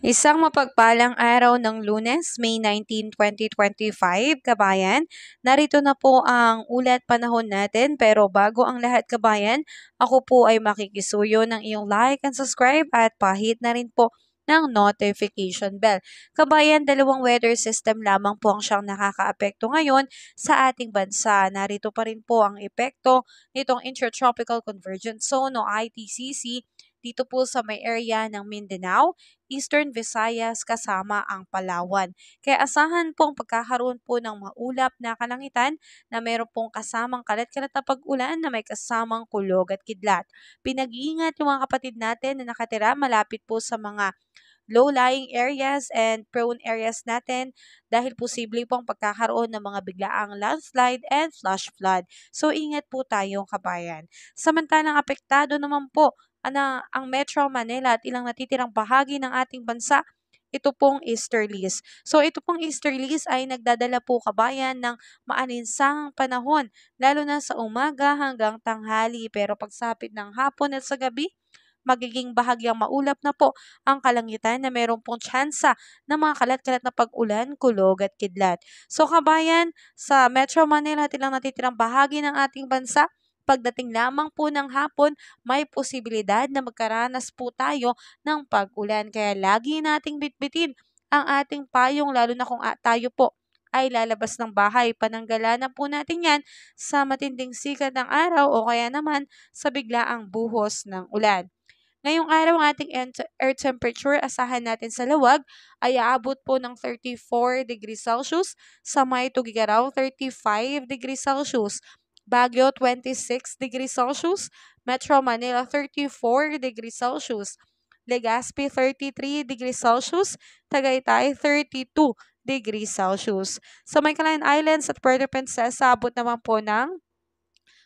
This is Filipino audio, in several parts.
Isang mapagpalang araw ng Lunes, May 19, 2025, kabayan. Narito na po ang ulat panahon natin pero bago ang lahat kabayan, ako po ay makikisuyo ng iyong like and subscribe at pahit na rin po ng notification bell. Kabayan, dalawang weather system lamang po ang siyang nakakaapekto ngayon sa ating bansa. Narito pa rin po ang epekto nitong Intertropical Convergence Zone o ITCZ dito po sa may area ng Mindanao, Eastern Visayas kasama ang Palawan. Kaya asahan pong pagkakaroon po ng maulap na kalangitan na meron pong kasamang kalat-kalat na pag-ulan na may kasamang kulog at kidlat. Pinag-iingat yung mga kapatid natin na nakatira malapit po sa mga low-lying areas and prone areas natin dahil posible pong pagkakaroon ng mga biglaang landslide and flash flood. So ingat po tayo kabayan. Samantalang apektado naman po ang Metro Manila at ilang natitirang bahagi ng ating bansa, ito pong easterlies. So ito pong easterlies ay nagdadala po kabayan ng maalinsangang panahon, lalo na sa umaga hanggang tanghali. Pero pagsapit ng hapon at sa gabi, magiging bahagyang maulap na po ang kalangitan na meron pong tsansa ng mga kalat-kalat na pag-ulan, kulog at kidlat. So kabayan, sa Metro Manila at ilang natitirang bahagi ng ating bansa, pagdating lamang po ng hapon, may posibilidad na magkaranas po tayo ng pag-ulan. Kaya lagi nating bitbitin ang ating payong lalo na kung tayo po ay lalabas ng bahay. Pananggalanan po natin yan sa matinding sikat ng araw o kaya naman sa biglaang buhos ng ulan. Ngayong araw ang ating air temperature, asahan natin sa Lawag ay aabot po ng 34 degrees Celsius, sa May Tugigaraw 35 degrees Celsius, Baguio 26 degrees Celsius, Metro Manila 34 degrees Celsius, Legazpi 33 degrees Celsius, Tagaytay 32 degrees Celsius. Sa may Calayon Islands at Puerto Princesa, abot naman po ng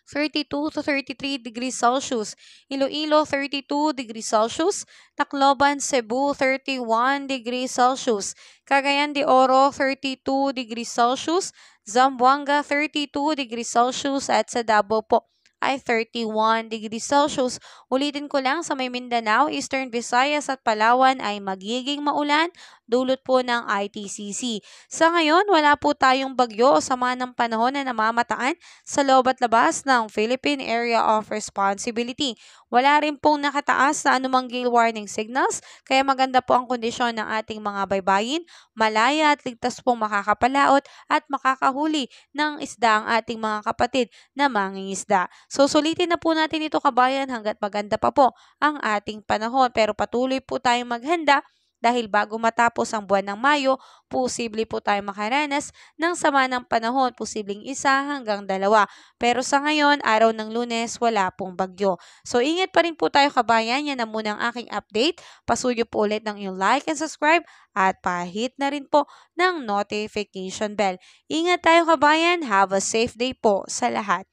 32 to 33 degrees Celsius, Iloilo 32 degrees Celsius, Tacloban, Cebu 31 degrees Celsius, Cagayan de Oro 32 degrees Celsius, Zamboanga 32 degrees Celsius at sa Davao po ay 31 degrees Celsius. Ulitin ko lang, sa may Mindanao, Eastern Visayas at Palawan ay magiging maulan dulot po ng ITCZ. Sa ngayon, wala po tayong bagyo o sama ng panahon na namamataan sa loob at labas ng Philippine Area of Responsibility. Wala rin pong nakataas na anumang gale warning signals, kaya maganda po ang kondisyon ng ating mga baybayin, malaya at ligtas pong makakapalaot at makakahuli ng isda ang ating mga kapatid na mangingisda. So sulitin na po natin ito kabayan hanggat maganda pa po ang ating panahon, pero patuloy po tayong maghanda dahil bago matapos ang buwan ng Mayo, posible po tayo makaranas ng sama ng panahon, posibleng 1 hanggang 2. Pero sa ngayon, araw ng Lunes, wala pong bagyo. So ingat pa rin po tayo kabayan, yan na muna ang aking update. Pasuyo po ulit ng iyong like and subscribe at pahit na rin po ng notification bell. Ingat tayo kabayan, have a safe day po sa lahat.